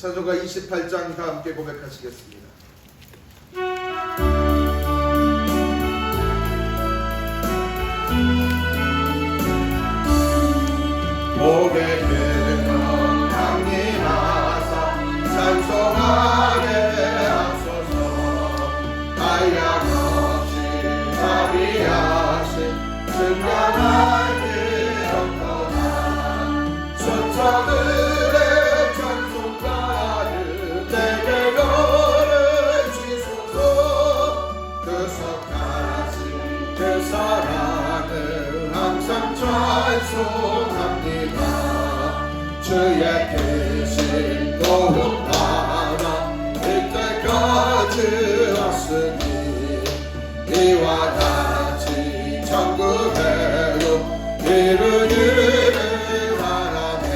찬송가 28장 다 함께 고백하시겠습니다. 고백되는 강림하사 찬송하게 하소서. 한량 없이 자비하신 증명할 길 없거나 천사들의 찬송가를 내게 걸으시소서. 그 석가신 그 사랑을 항상 찬송합니다. 주의 계신 도움 하나 이때까지 왔으니 이와 같이 천국에로 이르기를 바라네.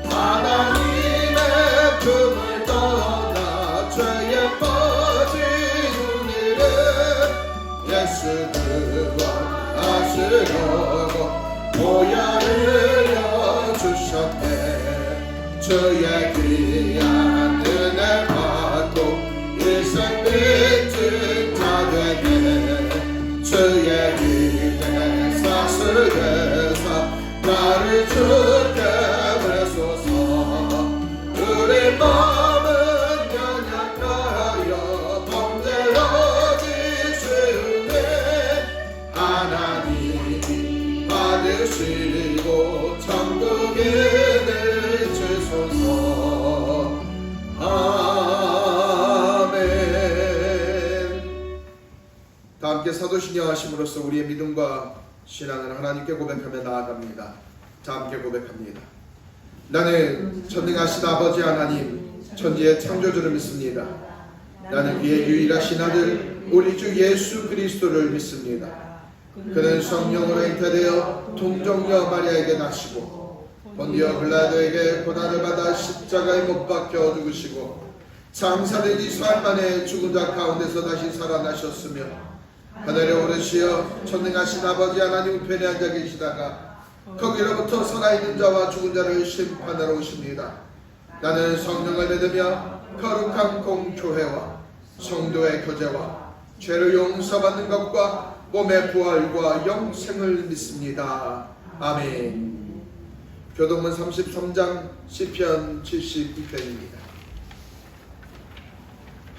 하나님의 품을 떠나 죄에 빠진 우리를 예수 구원하시려고 보혈을 주셨네. 주의 귀한 은혜 받고 일생 빚진 자 되게 주의 길에 사슬에서 나를 주게 하소서. 우리 마음은 연약하여 범죄하기 쉬우네. 하나님이 받으시고 천국에 내주소서. 아멘. 다 함께 사도신경 하심으로써 우리의 믿음과 신앙을 하나님께 고백하며 나아갑니다. 다 함께 고백합니다. 나는 전능하신 아버지 하나님 천지의 창조주를 믿습니다. 나는 그의 유일하신 아들 우리 주 예수 그리스도를 믿습니다. 그는 성령으로 잉태되어 동정녀 마리아에게 낳으시고 본디오 빌라도에게 고난을 받아 십자가에 못 박혀 죽으시고 장사되기 수할 만에 죽은 자 가운데서 다시 살아나셨으며 하늘에 오르시어 전능하신 아버지 하나님 우편에 앉아 계시다가 거기로부터 살아있는 자와 죽은 자를 심판하러 오십니다. 나는 성령을 믿으며 거룩한 공교회와 성도의 교제와 죄를 용서받는 것과 몸의 부활과 영생을 믿습니다. 아멘. 교동문 33장 시편 72편입니다.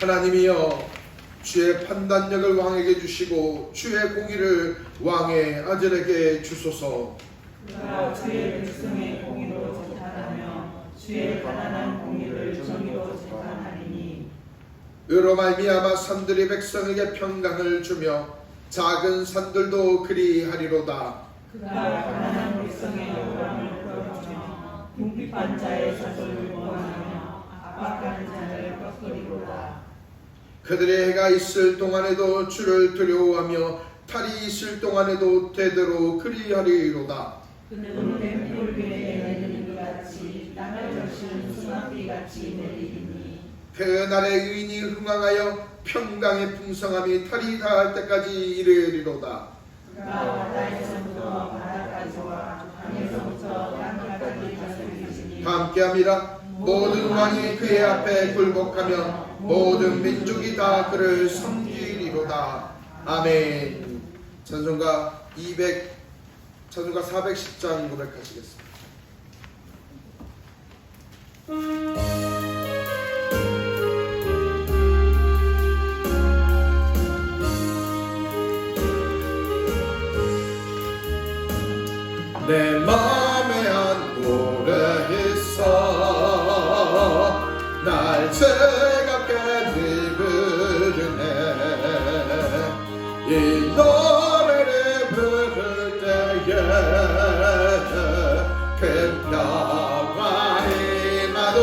하나님이여 주의 판단력을 왕에게 주시고 주의 공의를 왕의 아들에게 주소서. 그가 주의 백성의 공의로 재판하며 주의 가난한 공의를 정의로 재판하리니 의로 말미암아 산들이 백성에게 평강을 주며 작은 산들도 그리하리로다. 그가 가난한 백성의 요람을 풀어주며 궁핍한 자의 사소를 보완하며 압박하는 자를 꺾으리로다. 그들의 해가 있을 동안에도 주를 두려워하며 달이 있을 동안에도 대대로 그리하리로다. 그는 뱀풀 위에 내리는 것 같이 땅을 적시는 수납비 같이 내리리니 그날에 의인이 흥왕하여 평강의 풍성함이 달이 닿을 때까지 이르리로다. 그가 바다에서부터 바다까지와 땅에서부터 땅까지 다스리시니 함께함이라. 모든 왕이 그의 앞에 굴복하며 모든 민족이 다 그를 섬기리로다. 아멘. 찬송가 410장 고백하시겠습니다. 내 맘에 안고래 있어 날 즐겁게 부르네. 이 노래를 부를 때에 큰 평화 임하도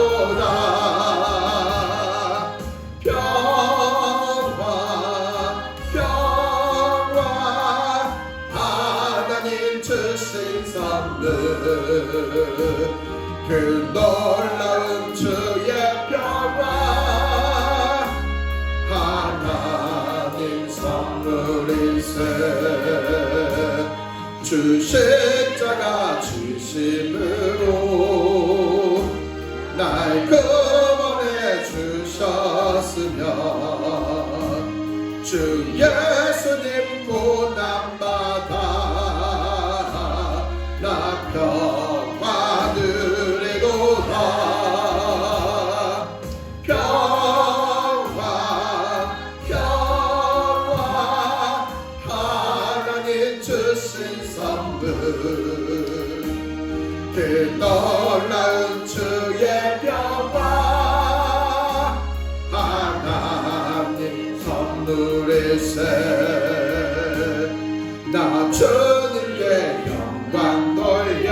금원해 주셨으면 주 예수님 고난받아 나 평화 누리도다 평화 평화 하나님 주신 선물 그 놀라운 주의 평화 하나님 선물일세 나 주님께 영광 돌려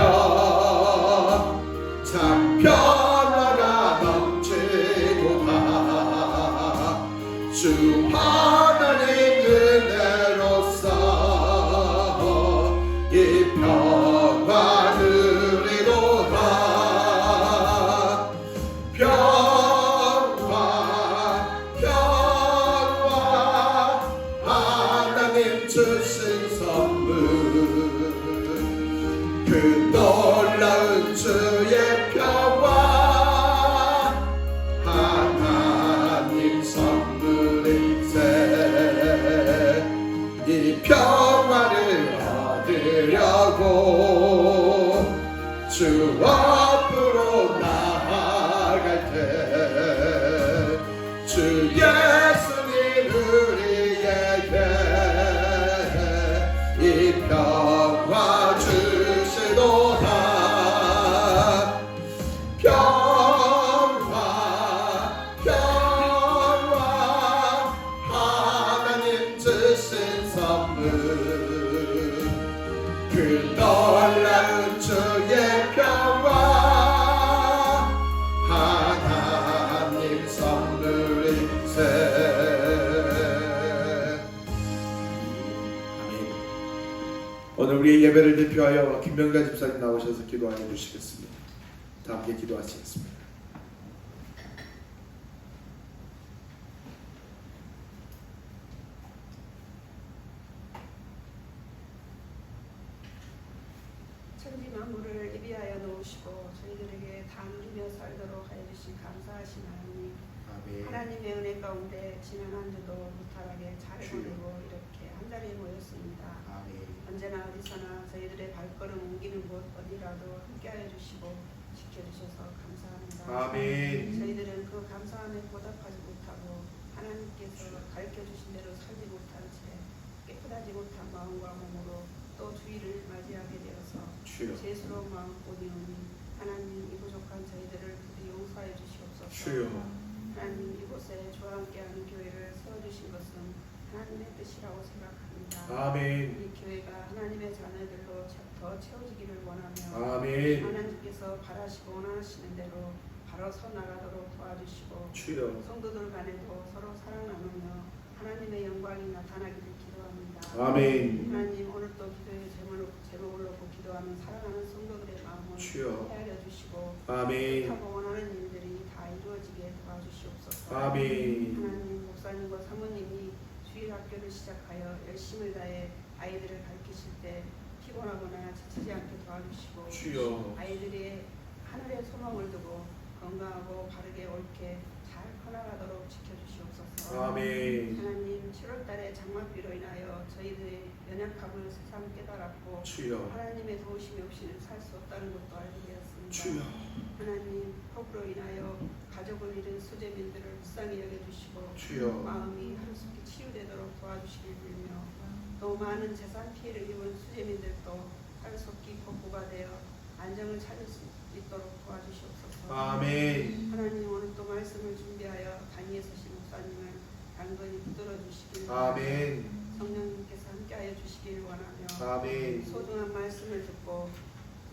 참 평화가 넘치도다 주 하나님 은혜로서 이 평화 누리도다 평화 평화 하나님 주신 선물 그 놀라운 주의 평화 하나님 선물일세 이 평화를 얻으려고 주 앞으로 나아갈 때 주 예수님 우리에게 이 평화 주시도다 평화 평화 하나님 주신 선물 그 놀라운 주의 평화 하나님 선물일세 아멘. 오늘 우리의 예배를 대표하여 김명자 집사님 나오셔서 기도하여 주시겠습니다. 다 함께 기도하시겠습니다. 천지 만물을 예비하여 놓으시고 저희들에게 다 누리며 살도록 하여 주신 감사하신 하나님 아멘. 하나님의 은혜 가운데 지난 한 주도 무탈하게 잘 보내고 이렇게 한 자리에 모였습니다. 아멘. 언제나 어디서나 저희들의 발걸음 옮기는 곳 어디라도 함께하여 주시고 지켜주셔서 감사합니다. 아멘. 저희들은 그 감사함에 보답하지 못하고 하나님께서 가르쳐주신 대로 살지 못한 채 깨끗하지 못한 마음과 몸으로 또 주일을 맞이하게 되어서 주여 죄스러운 마음 보니오니 하나님 이 부족한 저희들을 부디 용서해 주시옵소서. 주여 하나님 이곳에 주와 함께하는 교회를 세워주신 것은 하나님의 뜻이라고 생각합니다. 아멘. 이 교회가 하나님의 자녀들로 더 채워지기를 원하며 아멘. 하나님께서 바라시고 원하시는 대로 바로 서 나가도록 도와주시고 주여 성도들 간에도 서로 사랑 나누며 하나님의 영광이 나타나기를 기도합니다. 아멘. 하나님 오늘 또 기도의 제목을 놓고 기도하는 사랑하는 성도들의 마음을 주여. 헤아려 주시고 아멘. 하고 원하는 일들이 다 이루어지게 도와주시옵소서. 아멘. 하나님 목사님과 사모님이 주일 학교를 시작하여 열심을 다해 아이들을 가르치실 때 피곤하거나 지치지 않게 도와주시고 주여. 아이들의 하늘의 소망을 두고 건강하고 바르게 옳게 잘 커나가도록 지켜주시옵소서. 아멘. 하나님 7월달에 장마비로 인하여 저희들의 연약함을 세상 깨달았고 주여. 하나님의 도우심이 없이는 살 수 없다는 것도 알게 되었습니다. 주여. 하나님 폭우로 인하여 가족을 잃은 수재민들을 불쌍히 여겨주시고 주여. 마음이 하루속히 치유되도록 도와주시길 빌며 또 많은 재산 피해를 입은 수재민들도 하루속히 복구가 되어 안정을 찾을 수 있도록 도와주시옵소서. 아멘. 하나님 오늘 또 말씀을 준비하여 단위에 서신 목사님을 간건히 붙들어 주시길 아멘. 성령님께서 함께하여 주시기를 원하며 아멘. 소중한 말씀을 듣고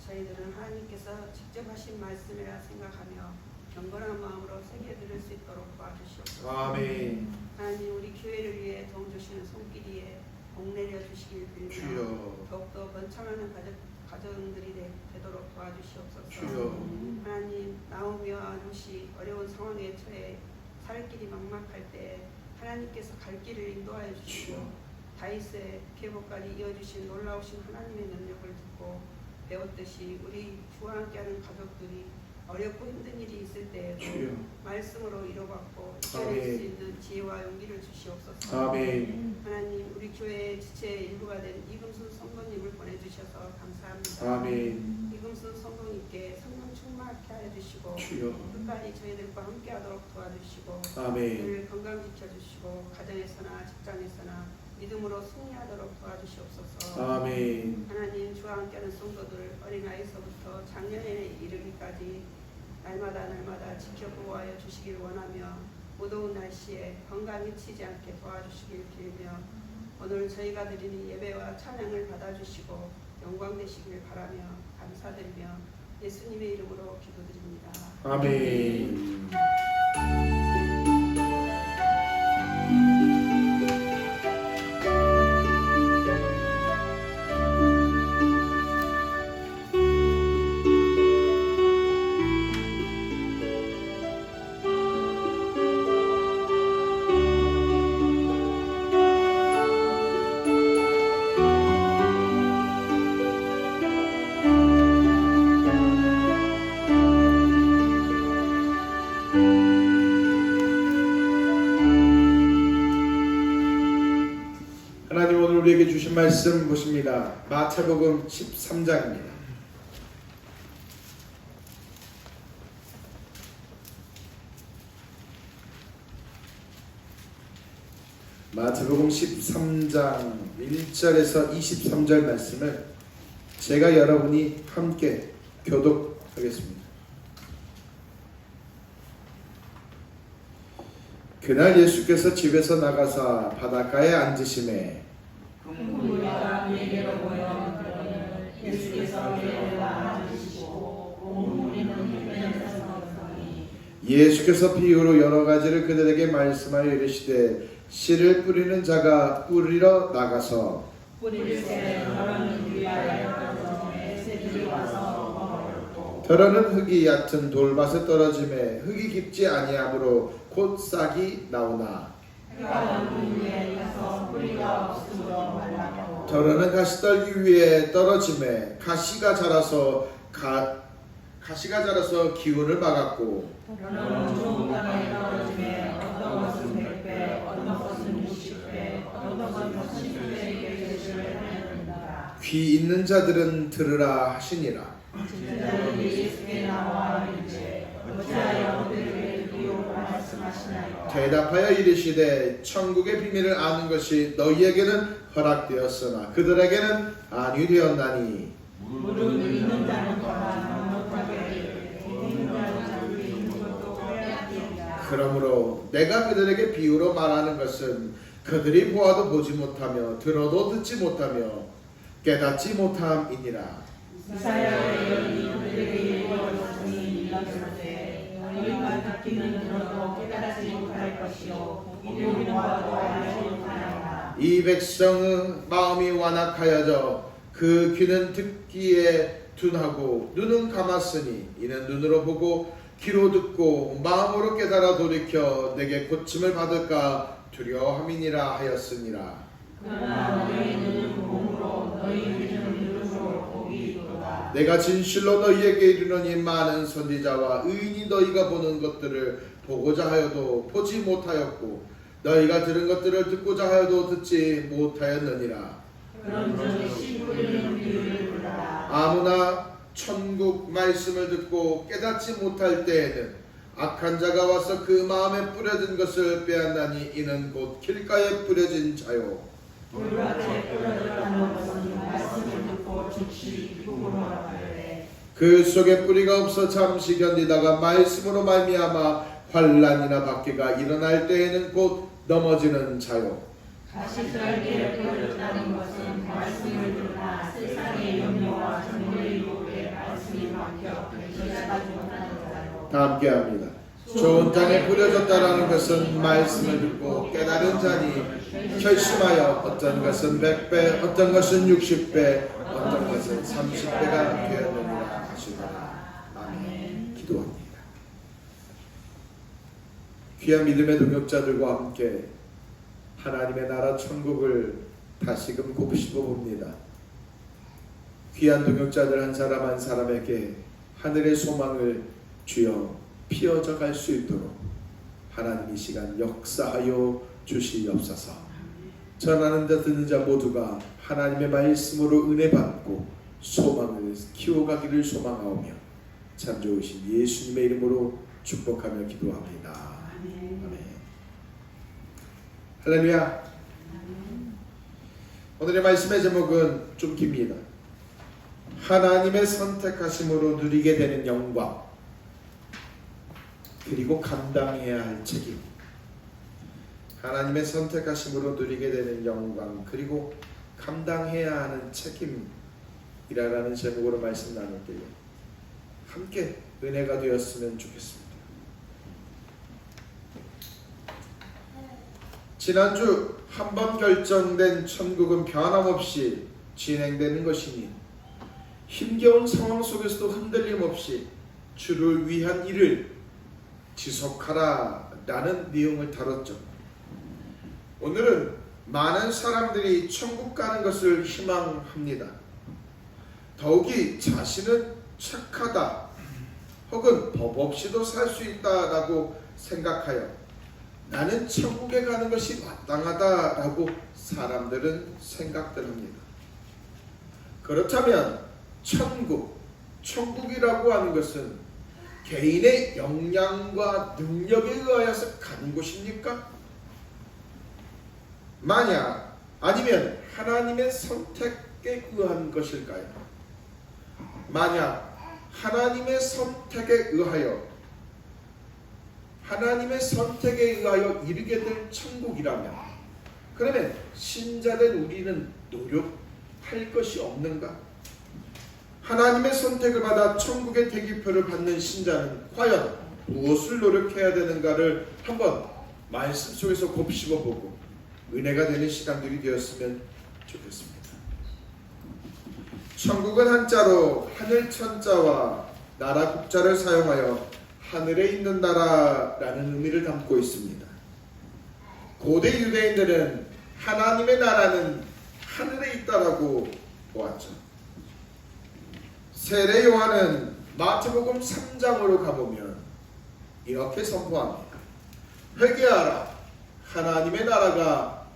저희들은 하나님께서 직접 하신 말씀이라 생각하며 경건한 마음으로 새겨들을 수 있도록 도와주시옵소서. 아멘. 하나님 우리 교회를 위해 도움 주시는 손길이에 복내려 주시길 빌며 주여. 더욱더 번창하는 가정들이 되도록 도와주시옵소서. 주여. 하나님 나오미와 룻이 어려운 상황에 처해 살 길이 막막할 때 하나님께서 갈 길을 인도하여 주시고 주여. 다윗의 계보까지 이어주신 놀라우신 하나님의 능력을 듣고 배웠듯이 우리 주와 함께하는 가족들이 어렵고 힘든 일이 있을 때에도 주여. 말씀으로 위로받고 아멘. 이겨낼 수 있는 지혜와 용기를 주시옵소서. 아멘. 하나님, 우리 교회의 지체의 일부가 된 이금순 성도님을 보내주셔서 감사합니다. 아멘. 이금순 성도님께 성령 충만케 하여 주시고 주여. 끝까지 저희들과 함께하도록 도와주시고 아멘. 늘 건강 지켜주시고 가정에서나 직장에서나 믿음으로 승리하도록 도와주시옵소서. 아멘. 하나님, 주와 함께하는 성도들 어린아이서부터 장년에 이르기까지 날마다 지켜보호하여 주시길 원하며 무더운 날씨에 건강히 치지 않게 도와주시길 빌며 오늘 저희가 드리는 예배와 찬양을 받아주시고 영광 되시길 바라며 감사드리며 예수님의 이름으로 기도드립니다. 아멘. 하나님 오늘 우리에게 주신 말씀 보십니다. 마태복음 13장입니다. 마태복음 13장 1절에서 23절 말씀을 제가 여러분이 함께 교독하겠습니다. 그날 예수께서 집에서 나가사 바닷가에 앉으심에 무리가 그에게로 모여 예수께서 그에게와 앉으시고 온 무리는 햇볕에서 서더니 예수께서 비유로 여러 가지를 그들에게 말씀하여 이르시되 씨를 뿌리는 자가 뿌리러 나가서 뿌리를 새 더러는 위하에 떨어져 새들이 와서 먹었고 더러는 흙이 얕은 돌밭에 떨어짐에 흙이 깊지 아니하므로 곧 싹이 나오나 해가 그 위에 가서 뿌리가 없으므로 말라고 더러는 가시떨기 위에 떨어짐에 가시가 자라서 기운을 막았고 더러는 좋은 땅에 떨어지매 어떤 것은 100배 어떤 것은 60배 어떤 것은 30배의 결실을 하느니라. 귀 있는 자들은 들으라 하시니라. 제자들이 예수께 나와 이르되 어찌하여 그들에게 비유로 말씀하시나이까. 대답하여 이르시되 천국의 비밀을 아는 것이 너희에게는 허락되었으나 그들에게는 아니 되었나니 무릇 있는 자는 거나 못하게 있는 자는 있는 것도 빼앗기리라. 그러므로 내가 그들에게 비유로 말하는 것은 그들이 보아도 보지 못하며 들어도 듣지 못하며 깨닫지 못함이니라. 이사야의 여인이 그들에게 이루어졌으니 일렀으되 너희가 듣기는 들어도 깨닫지 못할 것이요 보기는 보아도 알지 못하리라. 이 백성의 마음이 완악하여져 그 귀는 듣기에 둔하고 눈은 감았으니 이는 눈으로 보고 귀로 듣고 마음으로 깨달아 돌이켜 내게 고침을 받을까 두려워함이니라 하였으니라. 그러나 너희 눈은 몸으로 너희 귀는 눈으로 보기 이루다. 내가 진실로 너희에게 이르노니 많은 선지자와 의인이 너희가 보는 것들을 보고자 하여도 보지 못하였고 너희가 들은 것들을 듣고자 하여도 듣지 못하였느니라. 그런즉 씨 뿌리는 비유를 보라. 아무나 천국 말씀을 듣고 깨닫지 못할 때에는 악한 자가 와서 그 마음에 뿌려진 것을 빼앗나니 이는 곧 길가에 뿌려진 자요 돌밭에 뿌려졌다는 것은 말씀을 듣고 즉시 기쁨으로 하되 그 속에 뿌리가 없어 잠시 견디다가 말씀으로 말미암아 환난이나 박해가 일어날 때에는 곧 넘어지는 자요. 가시떨기에 뿌려졌다는 것은 말씀을 듣나 세상의 염려와 정죄의 유혹에 말씀이 막혀 결실하지 못하는 자요. 다 함께합니다. 좋은 땅에 뿌려졌다라는 것은 말씀을 듣고 깨달은 자니 결심하여 어떤 것은 100배 어떤 것은 60배 어떤 것은 30배가 되었느니라 하시더라. 아멘. 기도합니다. 귀한 믿음의 동역자들과 함께 하나님의 나라 천국을 다시금 곱씹어 봅니다. 귀한 동역자들 한 사람 한 사람에게 하늘의 소망을 주여 피어져 갈 수 있도록 하나님 이 시간 역사하여 주시옵소서. 전하는 자 듣는 자 모두가 하나님의 말씀으로 은혜 받고 소망을 키워가기를 소망하오며 참 좋으신 예수님의 이름으로 축복하며 기도합니다. 아멘. 할렐루야. 오늘의 말씀의 제목은 좀 깁니다. 하나님의 선택하심으로 누리게 되는 영광, 그리고 감당해야 할 책임. 하나님의 선택하심으로 누리게 되는 영광, 그리고 감당해야 하는 책임이라는 제목으로 말씀 나눌게요. 함께 은혜가 되었으면 좋겠습니다. 지난주 한 번 결정된 천국은 변함없이 진행되는 것이니 힘겨운 상황 속에서도 흔들림 없이 주를 위한 일을 지속하라 라는 내용을 다뤘죠. 오늘은 많은 사람들이 천국 가는 것을 희망합니다. 더욱이 자신은 착하다 혹은 법 없이도 살 수 있다라고 생각하여 나는 천국에 가는 것이 마땅하다라고 사람들은 생각들 합니다. 그렇다면 천국이라고 하는 것은 개인의 역량과 능력에 의하여서 가는 곳입니까? 만약 아니면 하나님의 선택에 의한 것일까요? 만약 하나님의 선택에 의하여 이르게 될 천국이라면 그러면 신자된 우리는 노력할 것이 없는가? 하나님의 선택을 받아 천국의 대기표를 받는 신자는 과연 무엇을 노력해야 되는가를 한번 말씀 속에서 곱씹어보고 은혜가 되는 시간들이 되었으면 좋겠습니다. 천국은 한자로 하늘천자와 나라 국자를 사용하여 하늘에 있는 나라라는 의미를 담고 있습니다. 고대 유대인들은 하나님의 나라는 하늘에 있다라고 보았죠. 세례 요한은 마태복음 3장으로 가보면 이렇게 선포합니다. 회개하라. 하나님의 나라가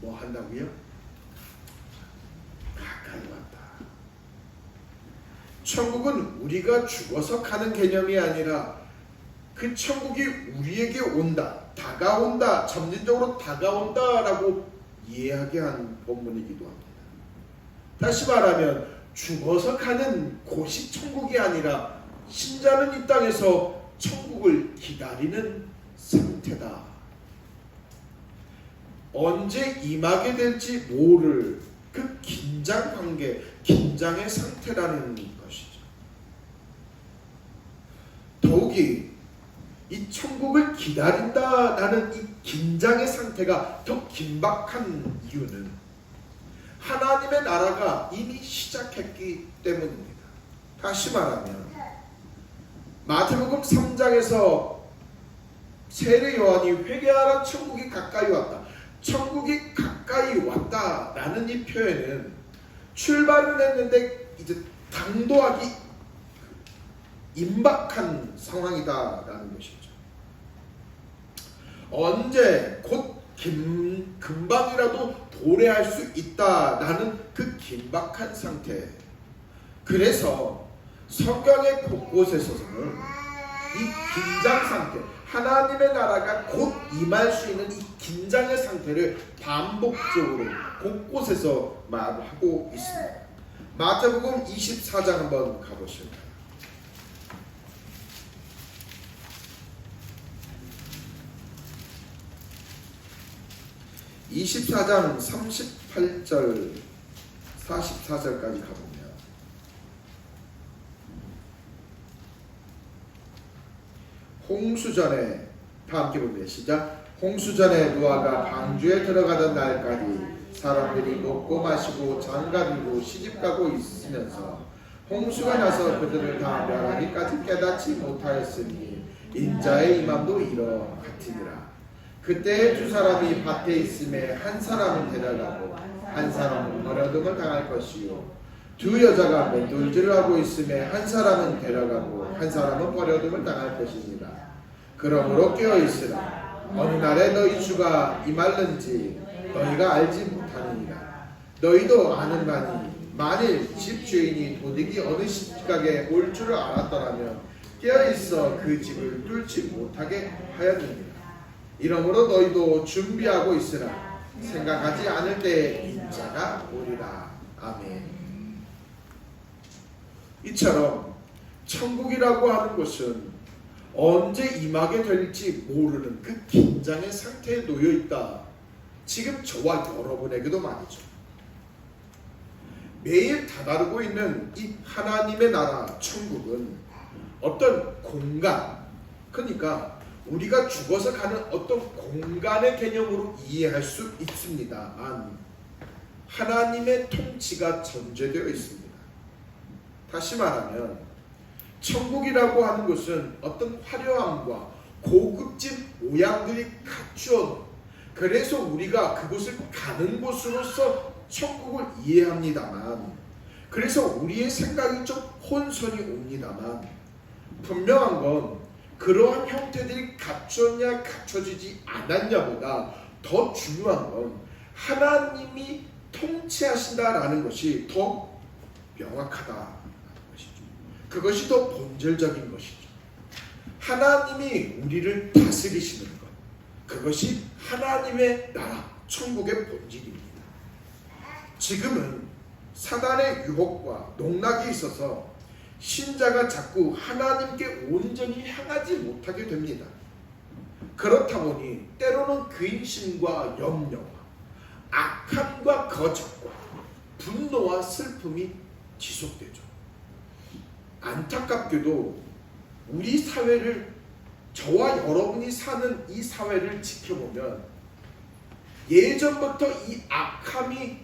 뭐 한다고요? 가까이 왔다. 천국은 우리가 죽어서 가는 개념이 아니라 그 천국이 우리에게 온다, 다가온다, 점진적으로 다가온다라고 이해하게 한 본문이기도 합니다. 다시 말하면 죽어서 가는 곳이 천국이 아니라 신자는 이 땅에서 천국을 기다리는 상태다. 언제 임하게 될지 모를 그 긴장 관계, 긴장의 상태라는 것이죠. 더욱이 이 천국을 기다린다라는 이 긴장의 상태가 더 긴박한 이유는 하나님의 나라가 이미 시작했기 때문입니다. 다시 말하면 마태복음 3장에서 세례 요한이 회개하라 천국이 가까이 왔다. 천국이 가까이 왔다라는 이 표현은 출발을 했는데 이제 당도하기 임박한 상황이다라는 것이죠. 언제 곧 금방이라도 도래할 수 있다라는 그 긴박한 상태. 그래서 성경의 곳곳에서는 이 긴장 상태, 하나님의 나라가 곧 임할 수 있는 이 긴장의 상태를 반복적으로 곳곳에서 말하고 있습니다. 마태복음 24장 한번 가보실까요? 24장 38절 44절까지 가보면 홍수전에 다 함께 봅니다. 시작. 홍수전에 노아가 방주에 들어가던 날까지 사람들이 먹고 마시고 장가들고 시집가고 있으면서 홍수가 나서 그들을 다 멸하기까지 깨닫지 못하였으니 인자의 임함도 이러 같으니라. 그때 두 사람이 밭에 있음에 한 사람은 데려가고 한 사람은 버려둠을 당할 것이요 두 여자가 맷돌질을 하고 있음에 한 사람은 데려가고 한 사람은 버려둠을 당할 것입니다. 그러므로 깨어있으라. 어느 날에 너희 주가 임할는지 너희가 알지 못하느니라. 너희도 아는가니 만일 집주인이 도둑이 어느 시각에 올 줄을 알았더라면 깨어있어 그 집을 뚫지 못하게 하였느니라. 이러므로 너희도 준비하고 있으라. 생각하지 않을 때에 인자가 오리라. 아멘. 이처럼 천국이라고 하는 것은 언제 임하게 될지 모르는 그 긴장의 상태에 놓여 있다. 지금 저와 여러분에게도 말이죠. 매일 다다르고 있는 이 하나님의 나라 천국은 어떤 공간, 그러니까 우리가 죽어서 가는 어떤 공간의 개념으로 이해할 수 있습니다만 하나님의 통치가 전제되어 있습니다. 다시 말하면 천국이라고 하는 것은 어떤 화려함과 고급진 모양들이 갖추어, 그래서 우리가 그곳을 가는 곳으로서 천국을 이해합니다만, 그래서 우리의 생각이 좀 혼선이 옵니다만, 분명한 건 그러한 형태들이 갖췄냐 갖춰지지 않았냐보다 더 중요한 건 하나님이 통치하신다라는 것이 더 명확하다라는 것이죠. 그것이 더 본질적인 것이죠. 하나님이 우리를 다스리시는 것, 그것이 하나님의 나라 천국의 본질입니다. 지금은 사단의 유혹과 농락이 있어서 신자가 자꾸 하나님께 온전히 향하지 못하게 됩니다. 그렇다 보니 때로는 근심과 염려와 악함과 거짓과 분노와 슬픔이 지속되죠. 안타깝게도 우리 사회를, 저와 여러분이 사는 이 사회를 지켜보면 예전부터 이 악함이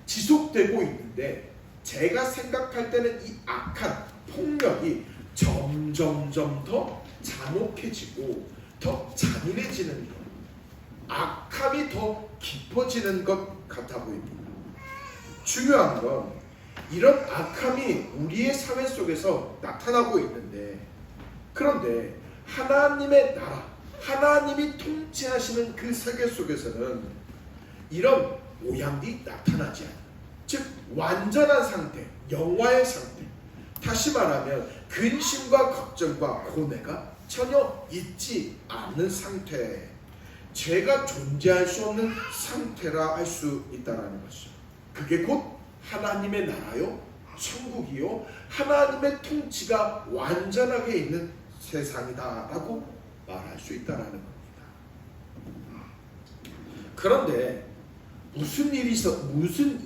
지속되고 있는데, 제가 생각할 때는 이 악한 폭력이 점점점 더 잔혹해지고 더 잔인해지는 것, 악함이 더 깊어지는 것 같아 보입니다. 중요한 건 이런 악함이 우리의 사회 속에서 나타나고 있는데, 그런데 하나님의 나라, 하나님이 통치하시는 그 세계 속에서는 이런 모양이 나타나지 않아요. 즉 완전한 상태, 영화의 상태, 다시 말하면 근심과 걱정과 고뇌가 전혀 있지 않는 상태, 죄가 존재할 수 없는 상태라 할 수 있다는 것이죠. 그게 곧 하나님의 나라요, 천국이요, 하나님의 통치가 완전하게 있는 세상이다라고 말할 수 있다는 겁니다. 그런데 무슨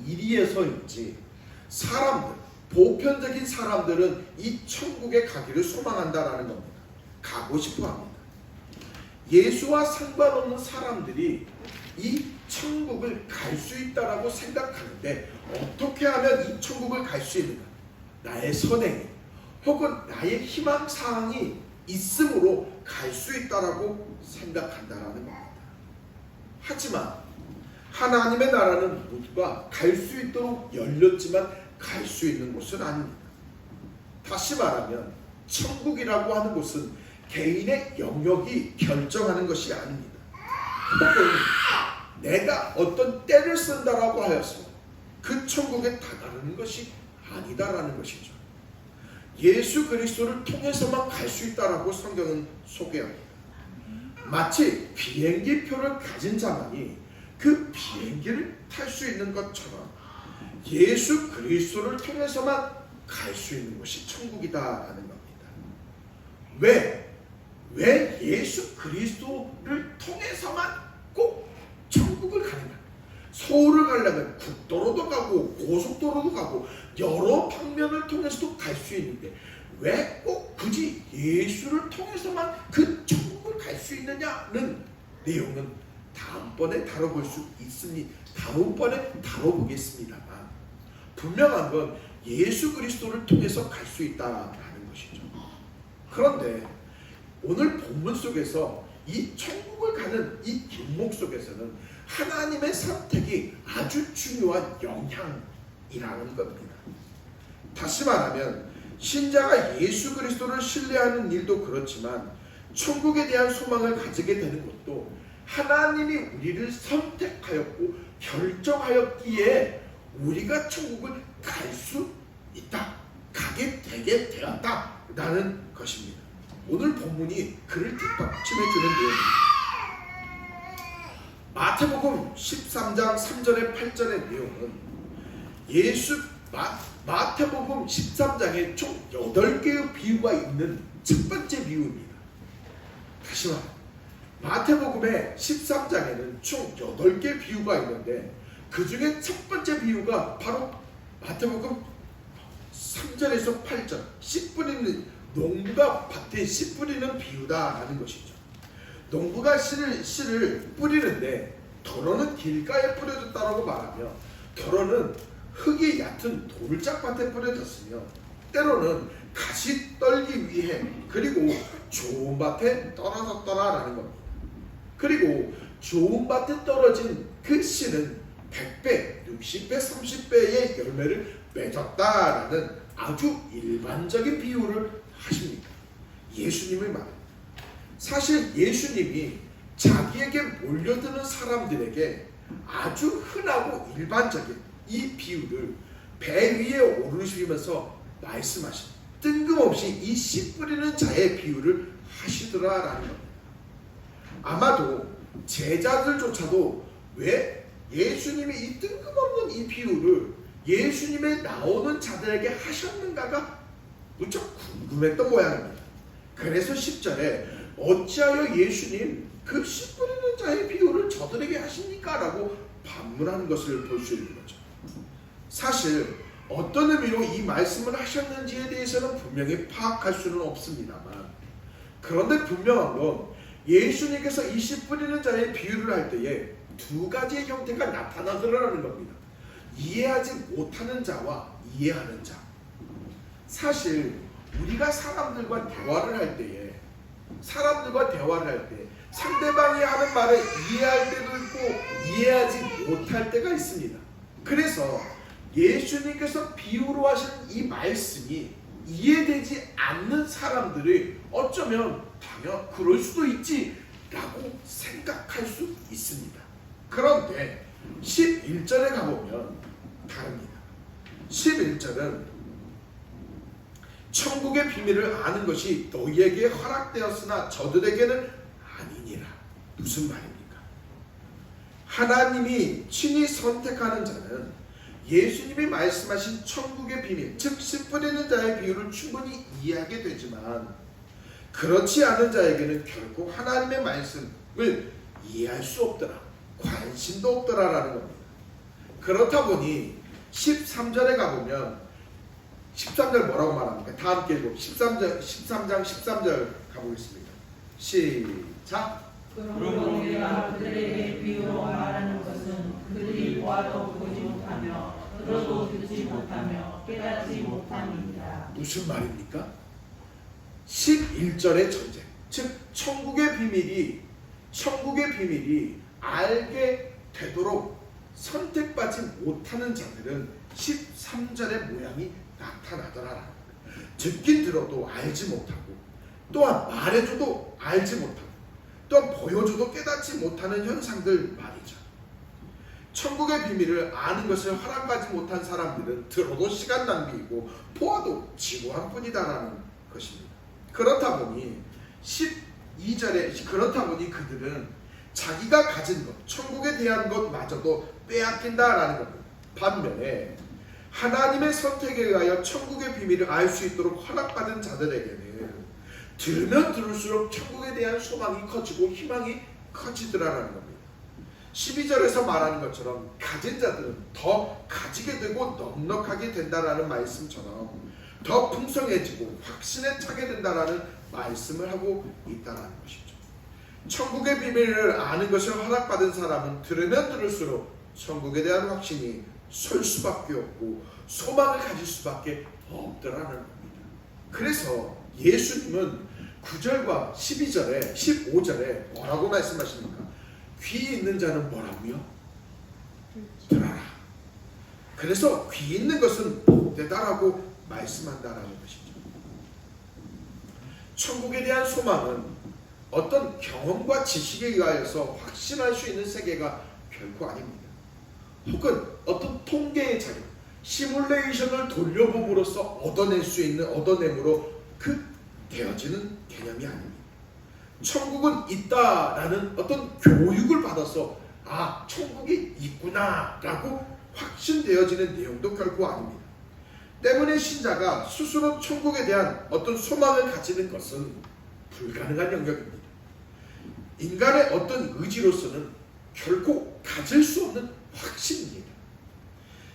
일이에서인지 사람들, 보편적인 사람들은 이 천국에 가기를 소망한다라는 겁니다. 가고 싶어합니다. 예수와 상관없는 사람들이 이 천국을 갈 수 있다라고 생각하는데, 어떻게 하면 이 천국을 갈 수 있는가? 나의 선행 혹은 나의 희망사항이 있으므로 갈 수 있다라고 생각한다라는 겁니다. 하지만 하나님의 나라는 모두가 갈 수 있도록 열렸지만 갈 수 있는 곳은 아닙니다. 다시 말하면 천국이라고 하는 곳은 개인의 영역이 결정하는 것이 아닙니다. 혹은 내가 어떤 때를 쓴다라고 하여서 그 천국에 다다르는 것이 아니다라는 것이죠. 예수 그리스도를 통해서만 갈 수 있다라고 성경은 소개합니다. 마치 비행기표를 가진 자만이 그 비행기를 탈 수 있는 것처럼 예수 그리스도를 통해서만 갈 수 있는 것이 천국이다라는 겁니다. 왜 예수 그리스도를 통해서만 꼭 천국을 가는가? 서울을 가려면 국도로도 가고 고속도로도 가고 여러 방면을 통해서도 갈 수 있는데 왜 꼭 굳이 예수를 통해서만 그 천국을 갈 수 있느냐는 내용은 다음번에 다뤄볼 수 있습니다. 다음번에 다뤄보겠습니다만, 분명한 건 예수 그리스도를 통해서 갈 수 있다라는 것이죠. 그런데 오늘 본문 속에서 이 천국을 가는 이 길목 속에서는 하나님의 선택이 아주 중요한 영향 일하는 겁니다. 다시 말하면 신자가 예수 그리스도를 신뢰하는 일도 그렇지만 천국에 대한 소망을 가지게 되는 것도 하나님이 우리를 선택하였고 결정하였기에 우리가 천국을 갈 수 있다, 가게 되게 되었다라는 것입니다. 오늘 본문이 그를 뒷받침해주는 내용입니다. 마태복음 13장 3절에 8절의 내용은 마태복음 13장에 총 8개의 비유가 있는 첫 번째 비유입니다. 다시 말해 마태복음의 13장에는 총 8개 비유가 있는데 그 중에 첫 번째 비유가 바로 마태복음 3절에서 8절 씨 뿌리는 농부가 밭에 씨 뿌리는 비유다라는 것이죠. 농부가 씨를 뿌리는데 더러는 길가에 뿌려졌다라고 말하며 더러는 흙이 얕은 돌짝밭에 뿌려졌으며 때로는 가시 떨기 위해 그리고 좋은 밭에 떨어졌더라라는 겁니다. 그리고 좋은 밭에 떨어진 그 씨는 100배, 60배, 30배의 열매를 맺었다라는 아주 일반적인 비유를 하십니다. 예수님의 말. 사실 예수님이 자기에게 몰려드는 사람들에게 아주 흔하고 일반적인 이 비유를 배 위에 오르시면서 말씀하십니다. 뜬금없이 이 씨 뿌리는 자의 비유를 하시더라라는 겁니다. 아마도 제자들조차도 왜 예수님이 이 뜬금없는 이 비유를 예수님의 나오는 자들에게 하셨는가가 무척 궁금했던 모양입니다. 그래서 10절에 어찌하여 예수님 그 씨 뿌리는 자의 비유를 저들에게 하십니까? 라고 반문하는 것을 볼 수 있는 거죠. 사실 어떤 의미로 이 말씀을 하셨는지에 대해서는 분명히 파악할 수는 없습니다만 그런데 분명한 건 예수님께서 이 씨 뿌리는 자의 비유를 할 때에 두 가지의 형태가 나타나더라는 겁니다. 이해하지 못하는 자와 이해하는 자. 사실 우리가 사람들과 대화를 할 때에 상대방이 하는 말을 이해할 때도 있고 이해하지 못할 때가 있습니다. 그래서 예수님께서 비유로 하신 이 말씀이 이해되지 않는 사람들이 어쩌면 당연 그럴 수도 있지라고 생각할 수 있습니다. 그런데 11절에 가보면 다릅니다. 11절은 천국의 비밀을 아는 것이 너희에게 허락되었으나 저들에게는 아니니라. 무슨 말입니까? 하나님이 친히 선택하는 자는 예수님이 말씀하신 천국의 비밀, 즉 씨 뿌리는 자의 비유를 충분히 이해하게 되지만 그렇지 않은 자에게는 결코 하나님의 말씀을 이해할 수 없더라. 관심도 없더라라는 겁니다. 그렇다 보니 13절에 가보면 13절 뭐라고 말합니까? 다 함께 읽고 13장 13절 가보겠습니다. 시작. 그러므로 내가 그들에게 비유로 말하는 것은 그들이 보아도 보지 못하며 들어도 듣지 못하며 깨닫지 못함이니라. 무슨 말입니까? 11절의 전제, 즉 천국의 비밀이 알게 되도록 선택받지 못하는 자들은 13절의 모양이 나타나더라. 듣긴 들어도 알지 못하고 또한 말해줘도 알지 못하고 또한 보여줘도 깨닫지 못하는 현상들 말이죠. 천국의 비밀을 아는 것을 허락받지 못한 사람들은 들어도 시간 낭비이고 보아도 지루한 뿐이다라는 것입니다. 그렇다 보니 12절에 그들은 자기가 가진 것, 천국에 대한 것마저도 빼앗긴다라는 겁니다. 반면에 하나님의 선택에 의하여 천국의 비밀을 알 수 있도록 허락받은 자들에게는 들면 들을수록 천국에 대한 소망이 커지고 희망이 커지더라라는 겁니다. 12절에서 말하는 것처럼 가진 자들은 더 가지게 되고 넉넉하게 된다라는 말씀처럼 더 풍성해지고 확신에 차게 된다라는 말씀을 하고 있다라는 것이죠. 천국의 비밀을 아는 것을 허락받은 사람은 들으면 들을수록 천국에 대한 확신이 설 수밖에 없고 소망을 가질 수밖에 없더라는 겁니다. 그래서 예수님은 9절과 12절에 15절에 뭐라고 말씀하십니까? 귀 있는 자는 뭐라고요? 들어라. 그래서 귀 있는 것은 복되다라고 말씀한다라는 것이죠. 천국에 대한 소망은 어떤 경험과 지식에 의하여서 확신할 수 있는 세계가 결코 아닙니다. 혹은 어떤 통계의 자료, 시뮬레이션을 돌려봄으로써 얻어냄으로 되어지는 개념이 아닙니다. 천국은 있다라는 어떤 교육을 받아서 천국이 있구나라고 확신되어지는 내용도 결코 아닙니다. 때문에 신자가 스스로 천국에 대한 어떤 소망을 가지는 것은 불가능한 영역입니다. 인간의 어떤 의지로서는 결코 가질 수 없는 확신입니다.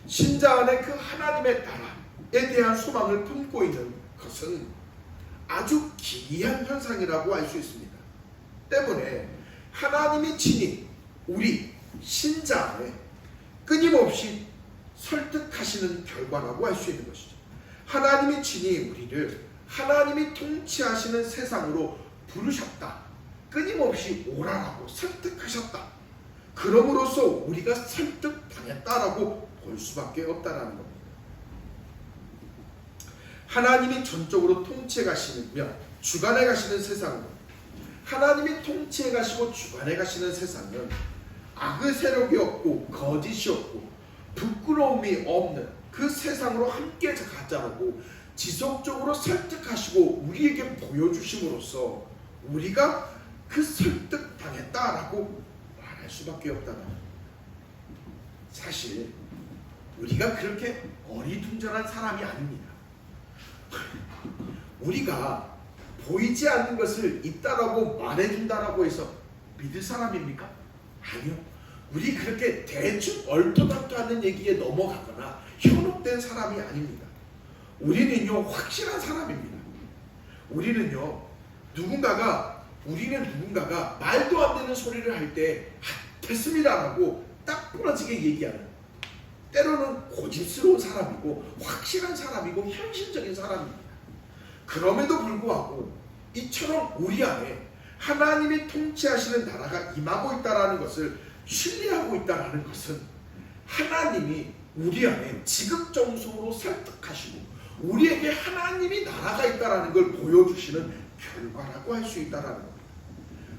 신자 안에 그 하나님의 나라에 대한 소망을 품고 있는 것은 아주 기이한 현상이라고 할 수 있습니다. 때문에 하나님이 친히 우리 신자 안에 끊임없이 설득하시는 결과라고 할 수 있는 것이죠. 하나님이 친히 우리를 하나님이 통치하시는 세상으로 부르셨다. 끊임없이 오라라고 설득하셨다. 그럼으로써 우리가 설득당했다라고 볼 수밖에 없다라는 겁니다. 하나님이 전적으로 통치해 가시며 주관해 가시는 세상은, 하나님이 통치해 가시고 주관해 가시는 세상은 악의 세력이 없고 거짓이 없고 부끄러움이 없는 그 세상으로 함께 가자라고 지속적으로 설득하시고 우리에게 보여주심으로써 우리가 그 설득당했다라고 말할 수밖에 없다는 겁니다. 사실 우리가 그렇게 어리둥절한 사람이 아닙니다. 우리가 보이지 않는 것을 있다라고 말해준다라고 해서 믿을 사람입니까? 아니요. 우리 그렇게 대충 얼토당토하는 얘기에 넘어가거나 현혹된 사람이 아닙니다. 우리는요 확실한 사람입니다. 우리는 누군가가 말도 안 되는 소리를 할 때 됐습니다라고 딱 부러지게 얘기하는, 때로는 고집스러운 사람이고 확실한 사람이고 현실적인 사람입니다. 그럼에도 불구하고 이처럼 우리 안에 하나님이 통치하시는 나라가 임하고 있다는 것을 신뢰하고 있다는 것은 하나님이 우리 안에 지극정성으로 설득하시고 우리에게 하나님이 나라가 있다는 걸 보여주시는 결과라고 할 수 있다는 겁니다.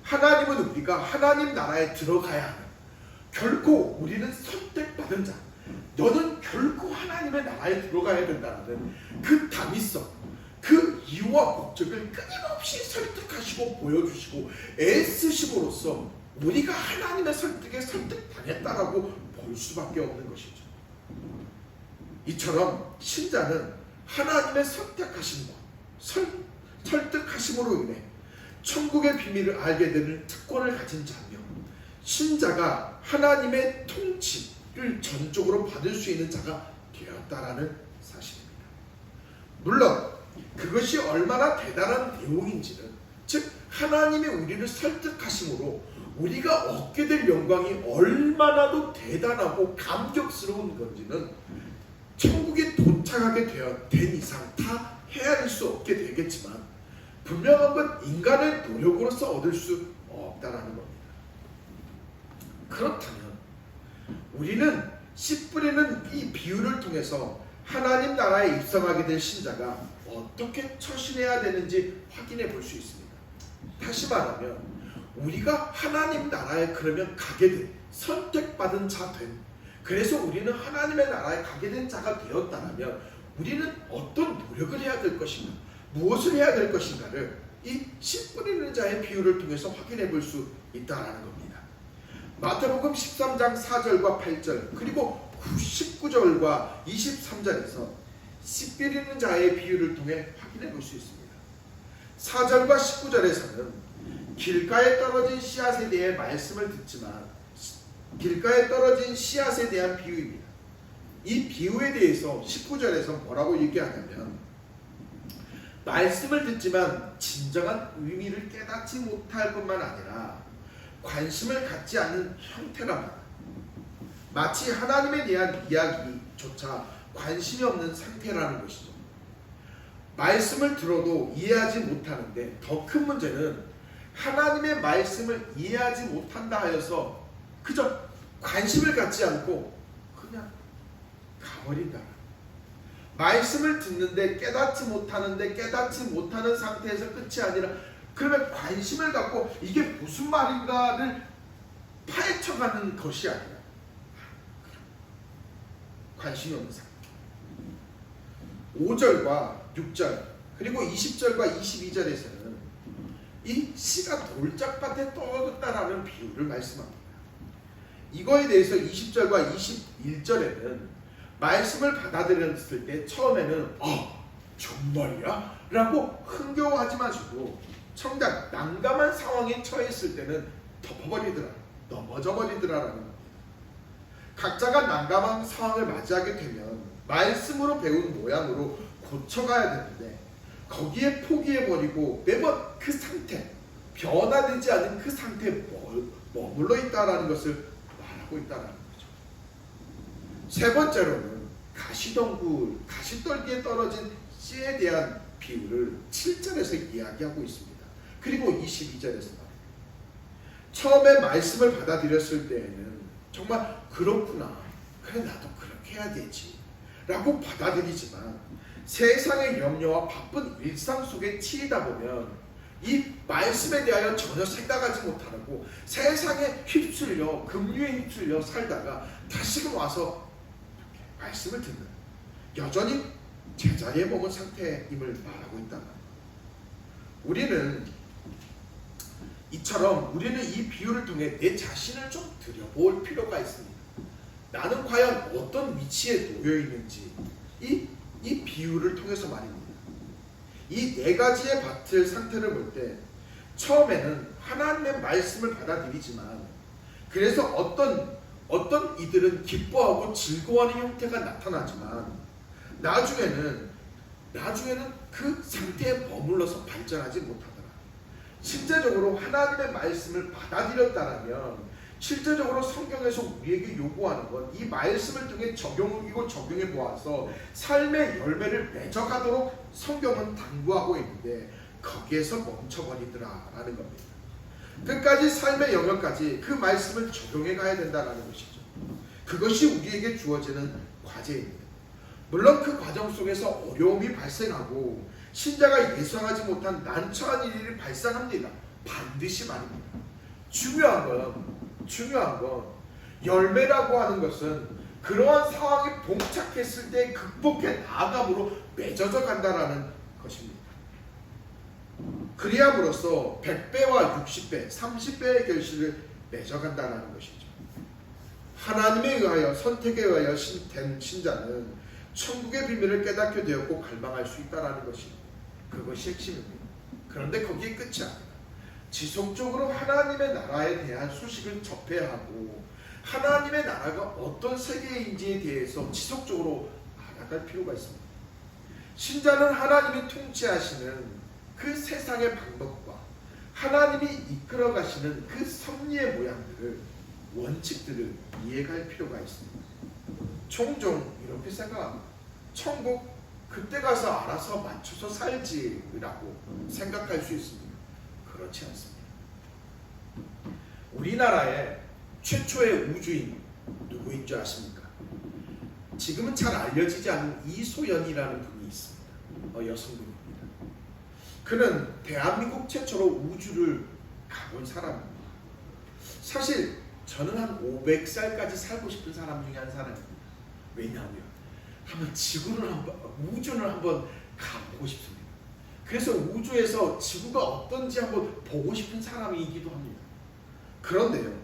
하나님은 우리가 하나님 나라에 들어가야 하는, 결코 우리는 선택받은 자, 너는 결코 하나님의 나라에 들어가야 된다는 그 당위성, 그 이유와 목적을 끊임없이 설득하시고 보여주시고 애쓰심으로써 우리가 하나님의 설득에 설득당했다라고 볼 수밖에 없는 것이죠. 이처럼 신자는 하나님의 설득하심으로 인해 천국의 비밀을 알게 되는 특권을 가진 자며, 신자가 하나님의 통치를 전적으로 받을 수 있는 자가 되었다라는 사실입니다. 물론 그것이 얼마나 대단한 내용인지는, 즉 하나님이 우리를 설득하심으로 우리가 얻게 될 영광이 얼마나도 대단하고 감격스러운 건지는 천국에 도착하게 된 이상 다 헤아릴 수 없게 되겠지만, 분명한 건 인간의 노력으로서 얻을 수 없다라는 겁니다. 그렇다면 우리는 씨 뿌리는 이 비유를 통해서 하나님 나라에 입성하게 될 신자가 어떻게 처신해야 되는지 확인해 볼 수 있습니다. 다시 말하면 우리가 하나님 나라에 그러면 가게 된, 선택받은 자 된, 그래서 우리는 하나님의 나라에 가게 된 자가 되었다면 우리는 어떤 노력을 해야 될 것인가, 무엇을 해야 될 것인가를 이 씨 뿌리는 자의 비유를 통해서 확인해 볼 수 있다는 겁니다. 마태복음 13장 4절과 8절 그리고 19절과 23절에서 씨 뿌리는 자의 비유를 통해 확인해 볼 수 있습니다. 4절과 19절에서는 길가에 떨어진 씨앗에 대해 말씀을 듣지만, 길가에 떨어진 씨앗에 대한 비유입니다. 이 비유에 대해서 19절에서 뭐라고 얘기하냐면, 말씀을 듣지만 진정한 의미를 깨닫지 못할 뿐만 아니라 관심을 갖지 않는 형태랍니다. 마치 하나님에 대한 이야기조차 관심이 없는 상태라는 것이죠. 말씀을 들어도 이해하지 못하는데, 더 큰 문제는 하나님의 말씀을 이해하지 못한다 하여서 그저 관심을 갖지 않고 그냥 가버린다. 말씀을 듣는데 깨닫지 못하는 상태에서 끝이 아니라 그러면 관심을 갖고 이게 무슨 말인가를 파헤쳐가는 것이 아니라 관심이 없는 상태. 5절과 6절 그리고 20절과 22절에서는 이 씨가 돌짝밭에 떨어졌다라는 비유를 말씀합니다. 이거에 대해서 20절과 21절에는 말씀을 받아들였을 때 처음에는 정말이야? 라고 흥겨워하지 마시고 정작 난감한 상황에 처했을 때는 넘어져 버리더라라는 겁니다. 각자가 난감한 상황을 맞이하게 되면 말씀으로 배운 모양으로 고쳐가야 되는데 거기에 포기해버리고 매번 그 상태, 변화되지 않은 그 상태에 머물러 있다라는 것을 말하고 있다는 거죠. 세 번째로는 가시떨기에 떨어진 씨에 대한 비유를 7절에서 이야기하고 있습니다. 그리고 22절에서 말입니다. 처음에 말씀을 받아들였을 때에는 정말 그렇구나, 그래 나도 그렇게 해야 되지 라고 받아들이지만 세상의 염려와 바쁜 일상 속에 치이다 보면 이 말씀에 대하여 전혀 생각하지 못하고 세상에 휩쓸려 금류에 휩쓸려 살다가 다시금 와서 말씀을 듣는 여전히 제자리에 머문 상태임을 말하고 있다. 우리는 이 비유를 통해 내 자신을 좀 들여볼 필요가 있습니다. 나는 과연 어떤 위치에 놓여 있는지 이 비유를 통해서 말입니다. 이 네 가지의 밭의 상태를 볼 때 처음에는 하나님의 말씀을 받아들이지만 그래서 어떤 이들은 기뻐하고 즐거워하는 형태가 나타나지만 나중에는 그 상태에 머물러서 발전하지 못하더라. 실제적으로 하나님의 말씀을 받아들였다라면 실제적으로 성경에서 우리에게 요구하는 건 이 말씀을 통해 적용해 보아서 삶의 열매를 맺어가도록 성경은 당부하고 있는데 거기에서 멈춰버리더라라는 겁니다. 끝까지 삶의 영역까지 그 말씀을 적용해 가야 된다는 것이죠. 그것이 우리에게 주어지는 과제입니다. 물론 그 과정 속에서 어려움이 발생하고 신자가 예상하지 못한 난처한 일이 발생합니다. 반드시 말입니다. 중요한 건 열매라고 하는 것은 그러한 상황에 봉착했을 때 극복해 나아감으로 맺어져 간다라는 것입니다. 그리함으로써 100배와 60배, 30배의 결실을 맺어간다는 것이죠. 하나님에 의하여 선택에 의하여 된 신자는 천국의 비밀을 깨닫게 되었고 갈망할 수 있다는 것이 그것이 핵심입니다. 그런데 거기에 끝이 아닙니다. 지속적으로 하나님의 나라에 대한 소식을 접해야 하고 하나님의 나라가 어떤 세계인지에 대해서 지속적으로 알아갈 필요가 있습니다. 신자는 하나님이 통치하시는 그 세상의 방법과 하나님이 이끌어 가시는 그 섭리의 모양들을 원칙들을 이해할 필요가 있습니다. 종종 이렇게 생각합니다. 천국 그때 가서 알아서 맞춰서 살지라고 생각할 수 있습니다. 그렇지 않습니다. 우리나라의 최초의 우주인 누구인 줄 아십니까? 지금은 잘 알려지지 않는 이소연이라는 분이 있습니다. 여성분입니다. 그는 대한민국 최초로 우주를 가본 사람입니다. 사실 저는 한 500살까지 살고 싶은 사람 중에 한 사람입니다. 왜냐하면 우주를 한번 가보고 싶습니다. 그래서 우주에서 지구가 어떤지 한번 보고 싶은 사람이기도 합니다. 그런데요,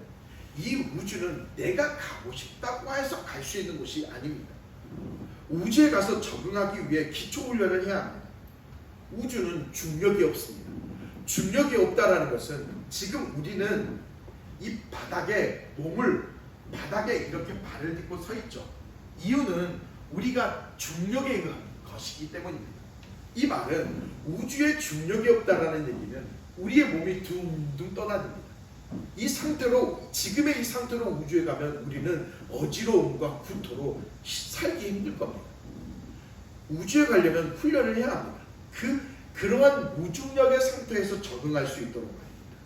이 우주는 내가 가고 싶다고 해서 갈 수 있는 곳이 아닙니다. 우주에 가서 적응하기 위해 기초훈련을 해야 합니다. 우주는 중력이 없습니다. 중력이 없다라는 것은 지금 우리는 이 바닥에 이렇게 발을 딛고 서 있죠. 이유는 우리가 중력에 의한 것이기 때문입니다. 이 말은 우주에 중력이 없다라는 얘기는 우리의 몸이 둥둥 떠다닙니다. 지금의 이 상태로 우주에 가면 우리는 어지러움과 구토로 살기 힘들 겁니다. 우주에 가려면 훈련을 해야 합니다. 그러한 무중력의 상태에서 적응할 수 있도록 말입니다.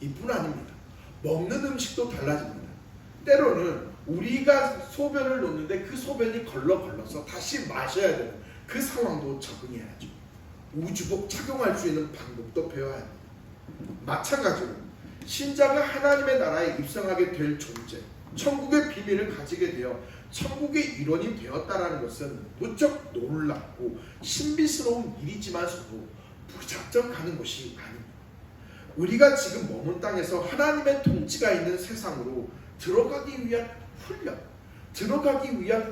이뿐 아닙니다. 먹는 음식도 달라집니다. 때로는 우리가 소변을 놓는데 그 소변이 걸러서 다시 마셔야 되는 그 상황도 적응해야죠. 우주복 착용할 수 있는 방법도 배워야 합니다. 마찬가지로 신자가 하나님의 나라에 입성하게 될 존재, 천국의 비밀을 가지게 되어 천국의 일원이 되었다라는 것은 무척 놀랍고 신비스러운 일이지만서도 무작정 가는 것이 아닙니다. 우리가 지금 머문 땅에서 하나님의 통치가 있는 세상으로 들어가기 위한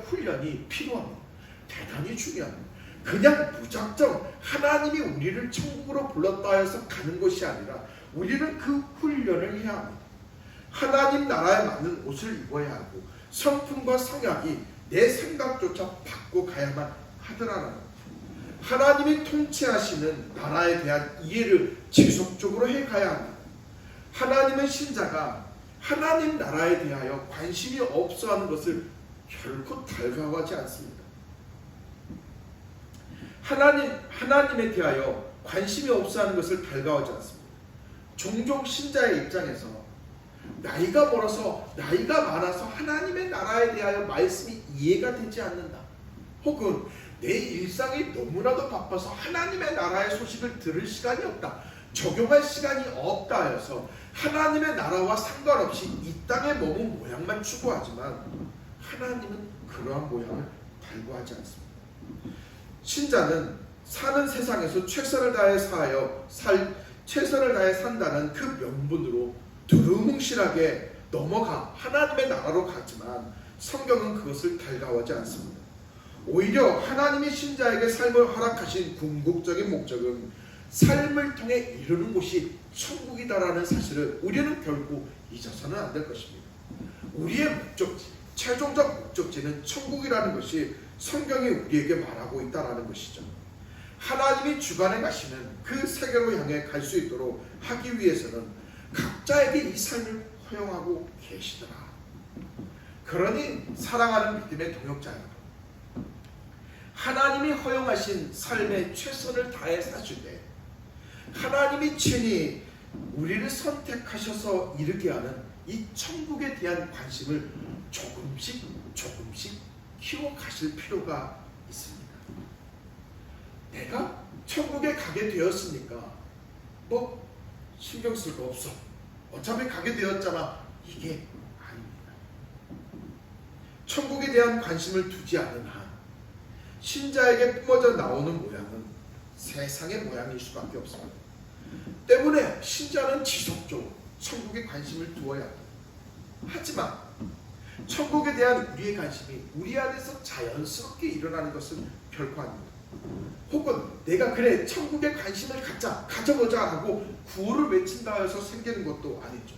훈련이 필요합니다. 대단히 중요합니다. 그냥 무작정 하나님이 우리를 천국으로 불렀다 해서 가는 것이 아니라 우리는 그 훈련을 해야 합니다. 하나님 나라에 맞는 옷을 입어야 하고 성품과 성향이 내 생각조차 바꿔 가야만 하더라는 것. 하나님이 통치하시는 나라에 대한 이해를 지속적으로 해가야 합니다. 하나님의 신자가 하나님 나라에 대하여 관심이 없어하는 것을 결코 달가워하지 않습니다. 하나님에 대하여 관심이 없어하는 것을 달가워하지 않습니다. 종종 신자의 입장에서 나이가 많아서 하나님의 나라에 대하여 말씀이 이해가 되지 않는다. 혹은 내 일상이 너무나도 바빠서 하나님의 나라의 소식을 들을 시간이 없다. 적용할 시간이 없다 해서 하나님의 나라와 상관없이 이 땅에 머문 모양만 추구하지만 하나님은 그러한 모양을 달구하지 않습니다. 신자는 사는 세상에서 최선을 다해 산다는 그 명분으로 두루뭉실하게 넘어가 하나님의 나라로 가지만 성경은 그것을 달가워하지 않습니다. 오히려 하나님이 신자에게 삶을 허락하신 궁극적인 목적은 삶을 통해 이루는 곳이 천국이다라는 사실을 우리는 결코 잊어서는 안 될 것입니다. 우리의 목적지, 최종적 목적지는 천국이라는 것이 성경이 우리에게 말하고 있다라는 것이죠. 하나님이 주관해 가시는 그 세계로 향해 갈 수 있도록 하기 위해서는 각자에게 이 삶을 허용하고 계시더라. 그러니 사랑하는 믿음의 동역자여, 하나님이 허용하신 삶의 최선을 다해 사실 때 하나님이 친히 우리를 선택하셔서 이르게 하는 이 천국에 대한 관심을 조금씩 키워가실 필요가 있습니다. 내가 천국에 가게 되었으니까 뭐 신경 쓸 거 없어, 어차피 가게 되었잖아, 이게 아닙니다. 천국에 대한 관심을 두지 않는 한 신자에게 뿜어져 나오는 모양은 세상의 모양일 수밖에 없습니다. 때문에 신자는 지속적으로 천국에 관심을 두어야 합니다. 하지만 천국에 대한 우리의 관심이 우리 안에서 자연스럽게 일어나는 것은 결코 아닙니다. 혹은 내가 그래 천국에 관심을 가져보자 하고 구호를 외친다 해서 생기는 것도 아니죠.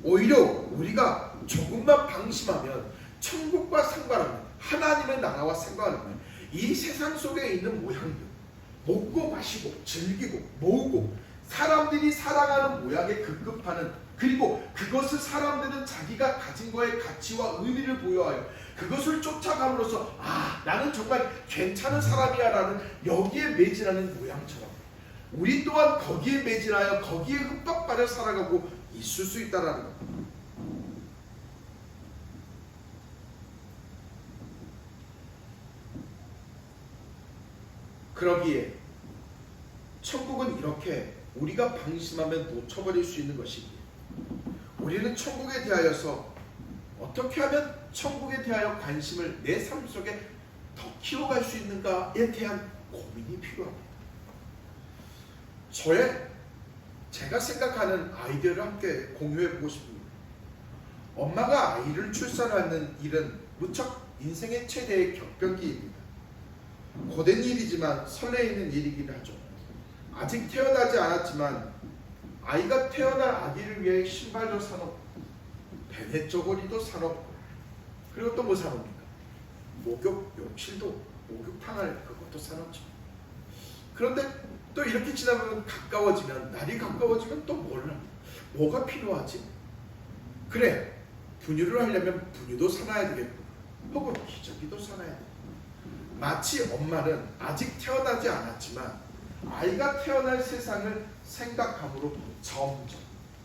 오히려 우리가 조금만 방심하면 천국과 상관없는 하나님의 나라와 상관없는 이 세상 속에 있는 모양들, 먹고 마시고 즐기고 모으고 사람들이 살아가는 모양에 급급하는, 그리고 그것을 사람들은 자기가 가진 거에 가치와 의미를 부여하여 그것을 쫓아감으로써 나는 정말 괜찮은 사람이야 라는 여기에 매진하는 모양처럼 우리 또한 거기에 매진하여 거기에 흠뻑 빠져 살아가고 있을 수 있다는 것. 그러기에 천국은 이렇게 우리가 방심하면 놓쳐버릴 수 있는 것이기에 우리는 천국에 대하여서 어떻게 하면 천국에 대하여 관심을 내 삶 속에 더 키워갈 수 있는가에 대한 고민이 필요합니다. 제가 생각하는 아이디어를 함께 공유해보고 싶습니다. 엄마가 아이를 출산하는 일은 무척 인생의 최대의 격변기입니다. 고된 일이지만 설레이는 일이긴 하죠. 아직 태어나지 않았지만 아이가 태어날 아기를 위해 신발도 사놓고 베네저고리도 사놓고 그리고 또 뭐 사놓습니까? 욕실도 목욕탕을 그것도 사놓죠. 그런데 또 이렇게 지나면 날이 가까워지면 또 뭐가 필요하지? 그래, 분유를 하려면 분유도 사놔야 되겠고 혹은 기저귀도 사놔야 돼. 마치 엄마는 아직 태어나지 않았지만 아이가 태어날 세상을 생각함으로 점점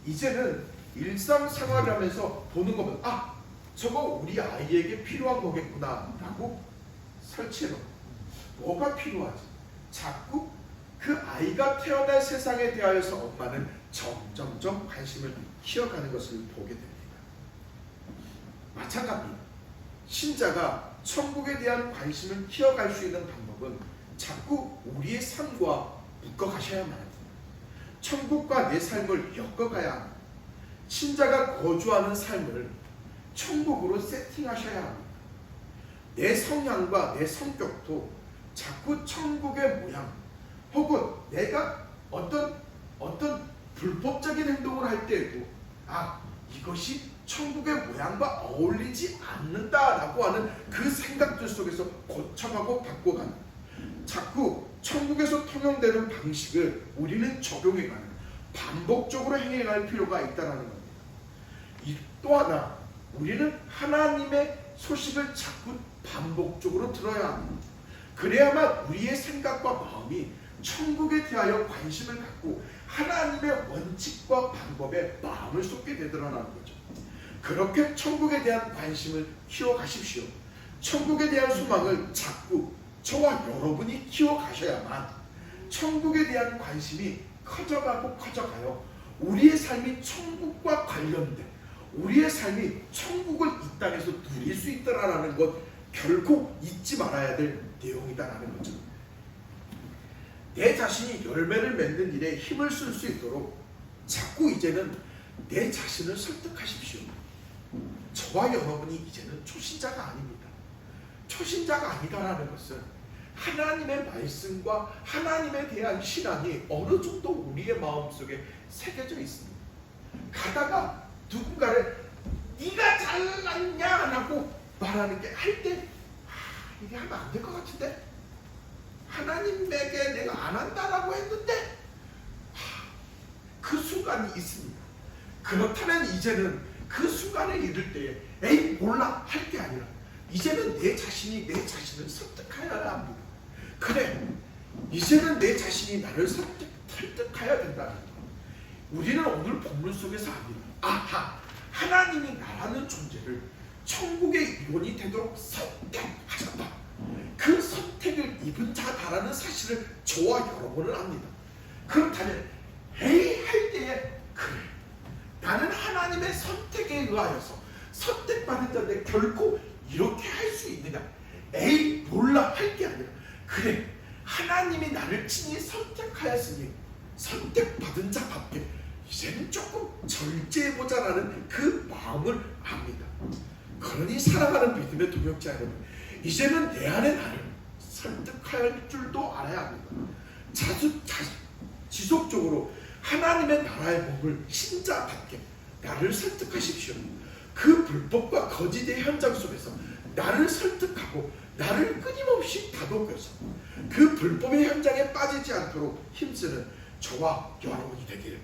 이제는 일상생활을 하면서 보는 것보다 저거 우리 아이에게 필요한 거겠구나 라고 설치해놓고 뭐가 필요하지? 자꾸 그 아이가 태어날 세상에 대하여서 엄마는 점점점 관심을 키워가는 것을 보게 됩니다. 마찬가지입니다. 신자가 천국에 대한 관심을 키워갈 수 있는 방법은 자꾸 우리의 삶과 묶어가셔야만 합니다. 천국과 내 삶을 엮어가야 합니다. 신자가 거주하는 삶을 천국으로 세팅하셔야 합니다. 내 성향과 내 성격도 자꾸 천국의 모양 혹은 내가 어떤 불법적인 행동을 할 때에도 이것이 천국의 모양과 어울리지 않는다라고 하는 그 생각들 속에서 고쳐가고 바꿔가는, 자꾸 천국에서 통용되는 방식을 우리는 적용해가는, 반복적으로 행해갈 필요가 있다는 겁니다. 또 하나, 우리는 하나님의 소식을 자꾸 반복적으로 들어야 합니다. 그래야만 우리의 생각과 마음이 천국에 대하여 관심을 갖고 하나님의 원칙과 방법에 마음을 쏟게 되더라는 거죠. 그렇게 천국에 대한 관심을 키워가십시오. 천국에 대한 소망을 자꾸 저와 여러분이 키워가셔야만 천국에 대한 관심이 커져가고 커져가요. 우리의 삶이 천국과 관련된, 우리의 삶이 천국을 이 땅에서 누릴 수 있다라는 것 결코 잊지 말아야 될 내용이다라는 거죠. 내 자신이 열매를 맺는 일에 힘을 쓸 수 있도록 자꾸 이제는 내 자신을 설득하십시오. 저와 여러분이 이제는 초신자가 아닙니다. 초신자가 아니다라는 것은 하나님의 말씀과 하나님에 대한 신앙이 어느 정도 우리의 마음속에 새겨져 있습니다. 가다가 누군가를 네가 잘났냐 라고 말하는 게 할 때 이게 하면 안 될 것 같은데, 하나님에게 내가 안 한다라고 했는데 그 순간이 있습니다. 그렇다면 이제는 그 순간을 이룰 때에 에이 몰라 할 게 아니라 이제는 내 자신이 내 자신을 설득하여야 합니다. 그래, 이제는 내 자신이 나를 설득하여야 된다. 우리는 오늘 본문 속에서 압니다. 하나님이 나라는 존재를 천국의 일원이 되도록 선택하셨다. 그 선택을 입은 자다라는 사실을 저와 여러분은 압니다. 그렇다면 에이 할 때에 그래, 나는 하나님의 선택에 의하여서 선택받은 자인데 결코 이렇게 할 수 있느냐, 에이 몰라 할 게 아니라 그래, 하나님이 나를 친히 선택하였으니 선택받은 자답게 이제는 조금 절제해보자라는 그 마음을 압니다. 그러니 사랑하는 믿음의 동역자 여러분, 이제는 내 안에 나를 설득할 줄도 알아야 합니다. 지속적으로 하나님의 나라의 몸을 신자답게 나를 설득하십시오. 그 불법과 거짓의 현장 속에서 나를 설득하고 나를 끊임없이 다독여서 그 불법의 현장에 빠지지 않도록 힘쓰는 저와 여러분이 되기를,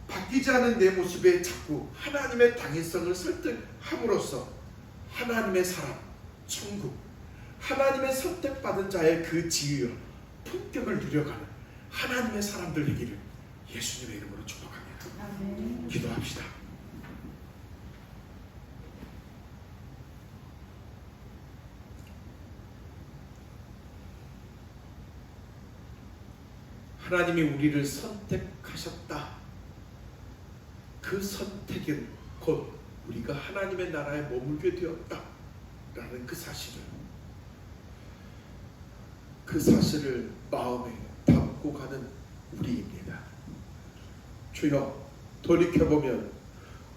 바뀌지 않은 내 모습에 자꾸 하나님의 당위성을 설득함으로써 하나님의 사람, 천국, 하나님의 선택받은 자의 그 지위와 품격을 누려가는 하나님의 사람들 되기를 예수님의 이름으로 축복합니다. 아멘. 기도합시다. 하나님이 우리를 선택하셨다. 그 선택은 곧 우리가 하나님의 나라에 머물게 되었다 라는 그 사실을 마음에 담고 가는 우리입니다. 주여, 돌이켜보면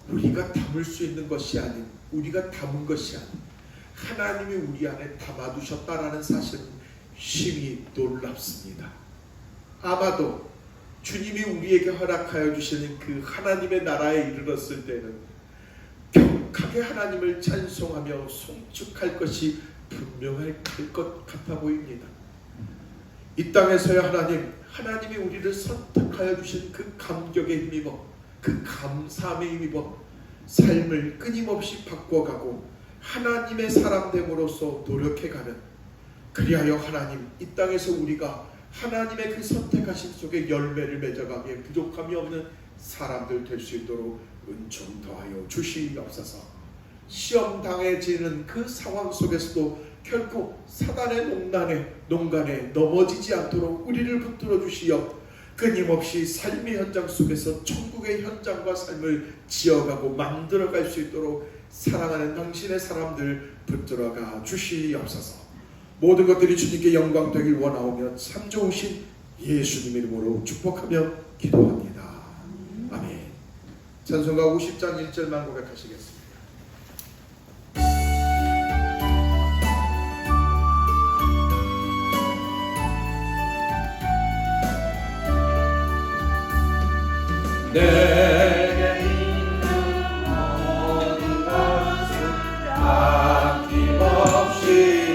우리가 담을 수 있는 것이 아닌, 우리가 담은 것이 아닌 하나님이 우리 안에 담아두셨다라는 사실은 심히 놀랍습니다. 아마도 주님이 우리에게 허락하여 주시는 그 하나님의 나라에 이르렀을 때는 격하게 하나님을 찬송하며 송축할 것이 분명할 것 같아 보입니다. 이 땅에서야 하나님이 우리를 선택하여 주신 그 감격에 힘입어, 그 감사함에 힘입어 삶을 끊임없이 바꿔가고 하나님의 사람 됨으로써 노력해가는, 그리하여 하나님 이 땅에서 우리가 하나님의 그 선택하심 속에 열매를 맺어가기에 부족함이 없는 사람들 될 수 있도록 은총 더하여 주시옵소서. 시험 당해지는 그 상황 속에서도 결코 사단의 농간에 넘어지지 않도록 우리를 붙들어 주시어 끊임없이 삶의 현장 속에서 천국의 현장과 삶을 지어가고 만들어갈 수 있도록 사랑하는 당신의 사람들 붙들어가 주시옵소서. 모든 것들이 주님께 영광 되길 원하오며 참 좋으신 예수님 이름으로 축복하며 기도합니다. 아멘. 찬송가 50장 1절만 고백하시겠습니다. 내게 있는 모든 것을 아낌없이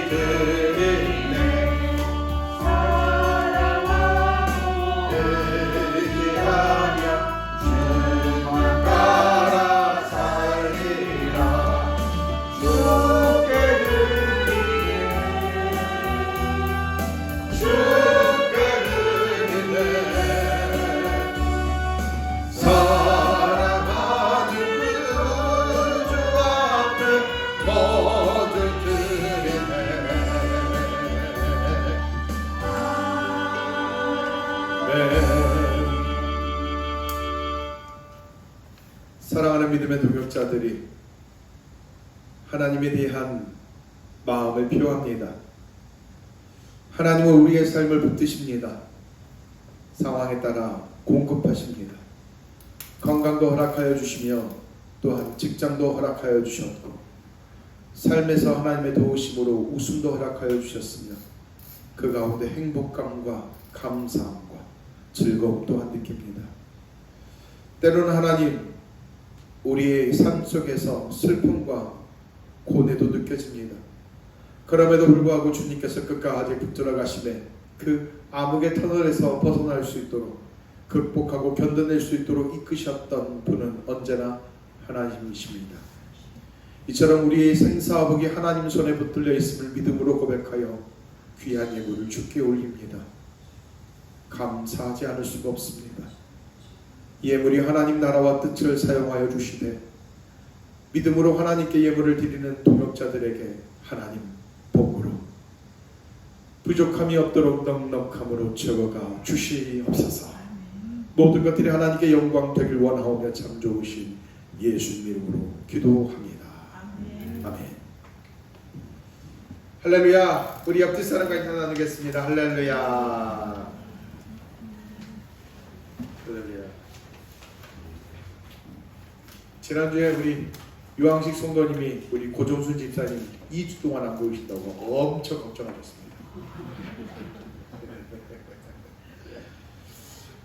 드리네. 사랑하고 의지하며 주만 따라 살리라. 주께 드리네. 주께 드리네. 사랑하는 그 주 앞에 모두 드리네. 사랑하는 믿음의 동역자들이 하나님에 대한 마음을 표합니다. 하나님은 우리의 삶을 붙드십니다. 상황에 따라 공급하십니다. 건강도 허락하여 주시며 또한 직장도 허락하여 주셨고 삶에서 하나님의 도우심으로 웃음도 허락하여 주셨으며 그 가운데 행복감과 감사함과 즐거움 또한 느낍니다. 때로는 하나님 우리의 삶 속에서 슬픔과 고뇌도 느껴집니다. 그럼에도 불구하고 주님께서 끝까지 붙들어 가심에 그 암흑의 터널에서 벗어날 수 있도록 극복하고 견뎌낼 수 있도록 이끄셨던 분은 언제나 하나님이십니다. 이처럼 우리의 생사화복이 하나님 손에 붙들려 있음을 믿음으로 고백하여 귀한 예물을 주께 올립니다. 감사하지 않을 수가 없습니다. 예물이 하나님 나라와 뜻을 사용하여 주시되 믿음으로 하나님께 예물을 드리는 동역자들에게 하나님 복으로 부족함이 없도록 넉넉함으로 채워가 주시옵소서. 모든 것들이 하나님께 영광 되길 원하오며 참 좋으신 예수님 이름으로 기도합니다. 아멘. 할렐루야. 우리 옆집 사람과 인사 나누겠습니다. 할렐루야. 할렐루야. 지난주에 우리 유황식 성도님이 우리 고종순 집사님 2주 동안 안 보이신다고 엄청 걱정하셨습니다.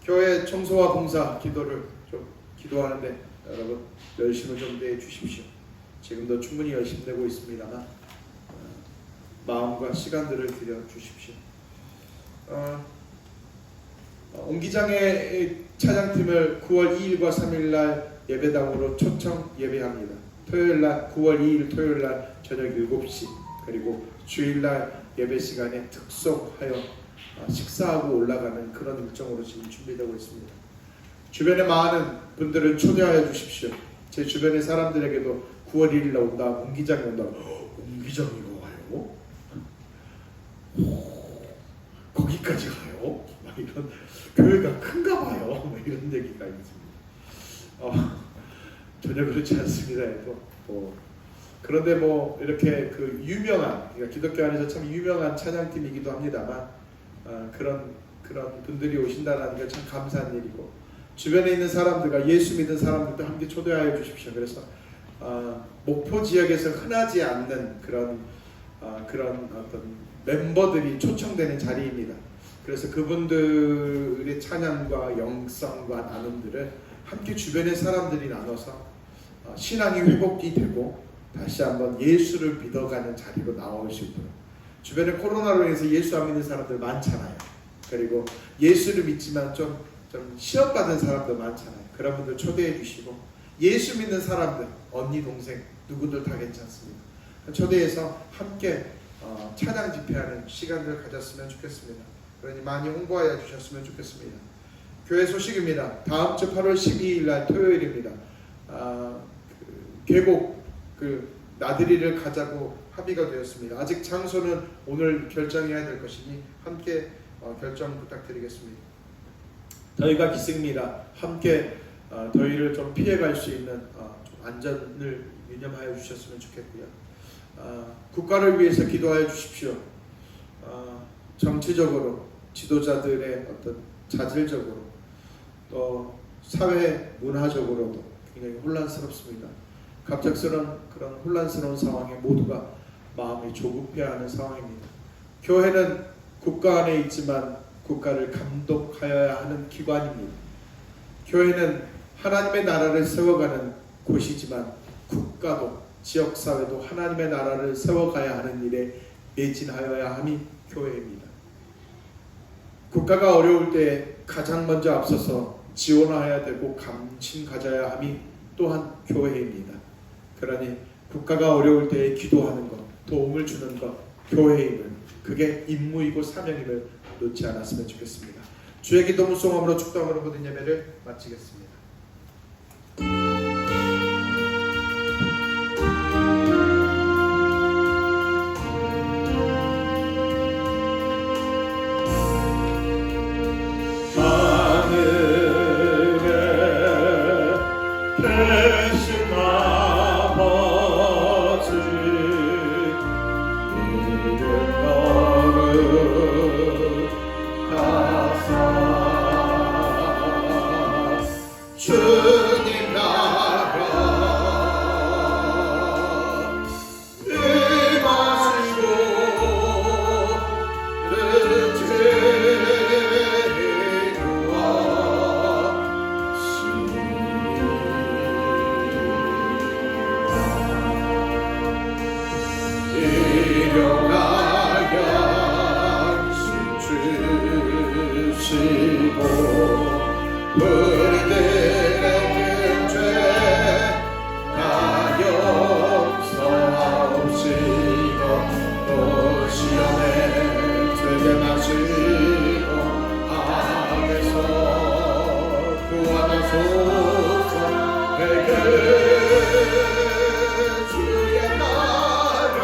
교회 청소와 봉사 기도를 좀 기도하는데 여러분 열심을 좀 내 주십시오. 지금도 충분히 열심히 내고 있습니다만 마음과 시간들을 들여 주십시오. 옹기장의 찬양팀을 9월 2일과 3일날 예배당으로 초청 예배합니다. 토요일날 9월 2일 토요일날 저녁 7시 그리고 주일날 예배 시간에 특송하여 식사하고 올라가는 그런 일정으로 지금 준비되고 있습니다. 주변에 많은 분들을 초대하여 주십시오. 제 주변의 사람들에게도 9월 1일 날 온다, 옹기장에 온다. 옹기장이고 와요? 거기까지 가요? 막 이런 교회가 큰가 봐요. 막 이런 얘기가 있습니다. 전혀 그렇지 않습니다. 그런데 뭐 이렇게 그 유명한 그러니까 기독교 안에서 참 유명한 찬양팀이기도 합니다만 그런 분들이 오신다는 게 참 감사한 일이고 주변에 있는 사람들과 예수 믿는 사람들도 함께 초대하여 주십시오. 그래서 목포 지역에서 흔하지 않는 그런 어떤 멤버들이 초청되는 자리입니다. 그래서 그분들의 찬양과 영성과 나눔들을 함께 주변의 사람들이 나눠서 신앙이 회복이 되고 다시 한번 예수를 믿어가는 자리로 나올 수 있도록 주변에 코로나로 인해서 예수 안 믿는 사람들 많잖아요. 그리고 예수를 믿지만 좀 시험받은 사람도 많잖아요. 그런 분들 초대해 주시고 예수 믿는 사람들 언니 동생 누구들 다 괜찮습니다. 초대해서 함께 찬양 집회하는 시간을 가졌으면 좋겠습니다. 그러니 많이 홍보하여 주셨으면 좋겠습니다. 교회 소식입니다. 다음 주 8월 12일 날 토요일입니다. 계곡 나들이를 가자고 합의가 되었습니다. 아직 장소는 오늘 결정해야 될 것이니 함께 결정 부탁드리겠습니다. 더위가 기습니다. 함께 더위를 좀 피해갈 수 있는 좀 안전을 유념하여 주셨으면 좋겠고요. 국가를 위해서 기도하여 주십시오. 정치적으로 지도자들의 어떤 자질적으로 또 사회 문화적으로도 굉장히 혼란스럽습니다. 갑작스런 그런 혼란스러운 상황에 모두가 마음이 조급해하는 상황입니다. 교회는 국가 안에 있지만 국가를 감독하여야 하는 기관입니다. 교회는 하나님의 나라를 세워가는 곳이지만 국가도 지역사회도 하나님의 나라를 세워가야 하는 일에 매진하여야 함이 교회입니다. 국가가 어려울 때 가장 먼저 앞서서 지원해야 되고 감신 가져야 함이 또한 교회입니다. 그러니 국가가 어려울 때에 기도하는 것, 도움을 주는 것, 교회임을, 그게 임무이고 사명임을 놓지 않았으면 좋겠습니다. 주의 기도 묵송함으로 축도함으로 모든 예배를 마치겠습니다. 주님 나라 임하시고 일용하여 주시고 우리들의 죄 다 용서하옵시고 또 시험에 들게 마시고 악에서 구하소서. 내게 주의 나라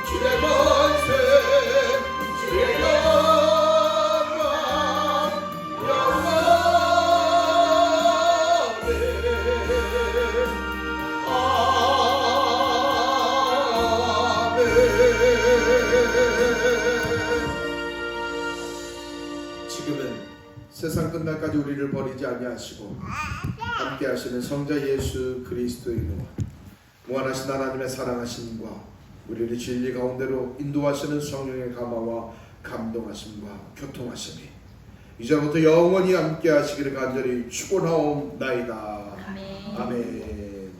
주의 권세 주의 영광 지금은 세상 끝날까지 우리를 버리지 아니하시고 함께 하시는 성자 예수 그리스도의 은혜와 무한하신 하나님의 사랑하심과 우리를 진리 가운데로 인도하시는 성령의 감화와 감동하심과 교통하심이 이제부터 영원히 함께 하시기를 간절히 축원하옵나이다. 아멘.